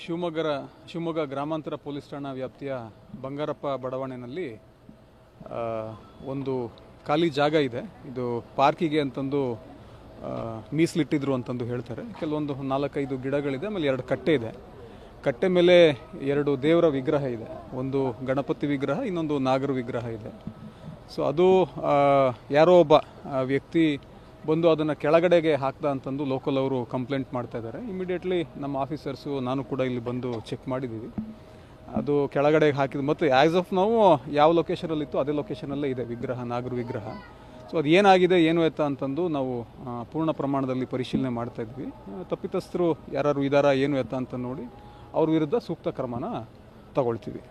ಶಿವಮೊಗ್ಗ ಗ್ರಾಮಾಂತರ ಪೊಲೀಸ್ ಠಾಣಾ ವ್ಯಾಪ್ತಿಯ ಬಂಗಾರಪ್ಪ ಬಡಾವಣೆಯಲ್ಲಿ ಒಂದು ಖಾಲಿ ಜಾಗ ಇದೆ. ಇದು ಪಾರ್ಕಿಗೆ ಅಂತಂದು ಮೀಸಲಿಟ್ಟಿದ್ರು ಅಂತಂದು ಹೇಳ್ತಾರೆ. ಕೆಲವೊಂದು 4-5 ಗಿಡಗಳಿದೆ, ಆಮೇಲೆ 2 ಕಟ್ಟೆ ಇದೆ. ಕಟ್ಟೆ ಮೇಲೆ 2 ದೇವರ ವಿಗ್ರಹ ಇದೆ. ಒಂದು ಗಣಪತಿ ವಿಗ್ರಹ, ಇನ್ನೊಂದು ನಾಗರ ವಿಗ್ರಹ ಇದೆ. ಸೊ ಅದು ಯಾರೋ ಒಬ್ಬ ವ್ಯಕ್ತಿ ಬಂದು ಅದನ್ನು ಕೆಳಗಡೆಗೆ ಹಾಕ್ದ ಅಂತಂದು ಲೋಕಲ್ ಅವರು ಕಂಪ್ಲೇಂಟ್ ಮಾಡ್ತಾ ಇದ್ದಾರೆ. ಇಮಿಡಿಯೇಟ್ಲಿ ನಮ್ಮ ಆಫೀಸರ್ಸು ನಾನು ಕೂಡ ಇಲ್ಲಿ ಬಂದು ಚೆಕ್ ಮಾಡಿದ್ದೀವಿ. ಅದು ಕೆಳಗಡೆಗೆ ಹಾಕಿದ್ದು ಮತ್ತು ಆ್ಯಸ್ ಆಫ್ ನಾವು ಯಾವ ಲೊಕೇಶನಲ್ಲಿತ್ತು ಅದೇ ಲೊಕೇಶನಲ್ಲೇ ಇದೆ ವಿಗ್ರಹ, ನಾಗರ ವಿಗ್ರಹ. ಸೊ ಅದು ಏನಾಗಿದೆ ಏನು ಎತ್ತ ಅಂತಂದು ನಾವು ಪೂರ್ಣ ಪ್ರಮಾಣದಲ್ಲಿ ಪರಿಶೀಲನೆ ಮಾಡ್ತಾ ಇದ್ವಿ. ತಪ್ಪಿತಸ್ಥರು ಯಾರು ಇದ್ದಾರಾ ಏನು ಎತ್ತ ಅಂತ ನೋಡಿ ಅವ್ರ ವಿರುದ್ಧ ಸೂಕ್ತ ಕ್ರಮನ ತಗೊಳ್ತೀವಿ.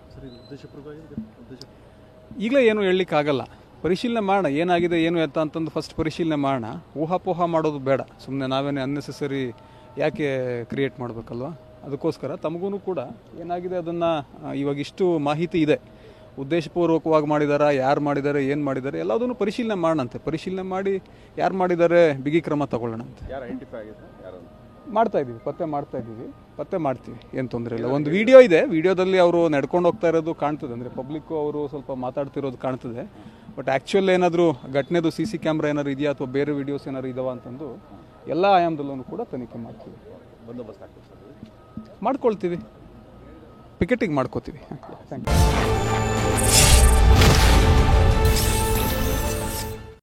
ಈಗಲೇ ಏನು ಹೇಳಲಿಕ್ಕಾಗಲ್ಲ, ಪರಿಶೀಲನೆ ಮಾಡೋಣ. ಏನಾಗಿದೆ ಏನು ಎತ್ತ ಅಂತಂದು ಫಸ್ಟ್ ಪರಿಶೀಲನೆ ಮಾಡೋಣ. ಊಹಾಪೋಹ ಮಾಡೋದು ಬೇಡ. ಸುಮ್ಮನೆ ನಾವೇನೇ ಅನ್ನೆಸೆಸರಿ ಯಾಕೆ ಕ್ರಿಯೇಟ್ ಮಾಡಬೇಕಲ್ವ? ಅದಕ್ಕೋಸ್ಕರ ತಮಗೂ ಕೂಡ ಏನಾಗಿದೆ ಅದನ್ನು ಇವಾಗ ಇಷ್ಟು ಮಾಹಿತಿ ಇದೆ. ಉದ್ದೇಶಪೂರ್ವಕವಾಗಿ ಮಾಡಿದಾರಾ, ಯಾರು ಮಾಡಿದ್ದಾರೆ, ಏನು ಮಾಡಿದ್ದಾರೆ ಎಲ್ಲದನ್ನು ಪರಿಶೀಲನೆ ಮಾಡೋಣಂತೆ. ಪರಿಶೀಲನೆ ಮಾಡಿ ಯಾರು ಮಾಡಿದ್ದಾರೆ ಬಿಗಿ ಕ್ರಮ ತಗೊಳ್ಳೋಣಂತೆ. ಮಾಡ್ತಾ ಇದ್ದೀವಿ, ಪತ್ತೆ ಮಾಡ್ತೀವಿ, ಏನು ತೊಂದರೆ ಇಲ್ಲ. ಒಂದು ವಿಡಿಯೋ ಇದೆ, ವಿಡಿಯೋದಲ್ಲಿ ಅವರು ನಡ್ಕೊಂಡು ಹೋಗ್ತಾ ಇರೋದು ಕಾಣ್ತದೆ. ಅಂದರೆ ಪಬ್ಲಿಕ್ಕು ಅವರು ಸ್ವಲ್ಪ ಮಾತಾಡ್ತಿರೋದು ಕಾಣ್ತದೆ. ಬಟ್ ಆ್ಯಕ್ಚುಲ್ ಏನಾದರೂ ಘಟನೆದು CC ಕ್ಯಾಮ್ರಾ ಏನಾದ್ರು ಇದೆಯಾ ಅಥವಾ ಬೇರೆ ವಿಡಿಯೋಸ್ ಏನಾದ್ರು ಇದಾವ ಅಂತಂದು ಎಲ್ಲ ಆಯಾಮದಲ್ಲೂ ಕೂಡ ತನಿಖೆ ಮಾಡ್ತೀವಿ. ಮಾಡ್ಕೊಳ್ತೀವಿ, ಪಿಕೆಟಿಂಗ್ ಮಾಡ್ಕೋತೀವಿ. Thank you.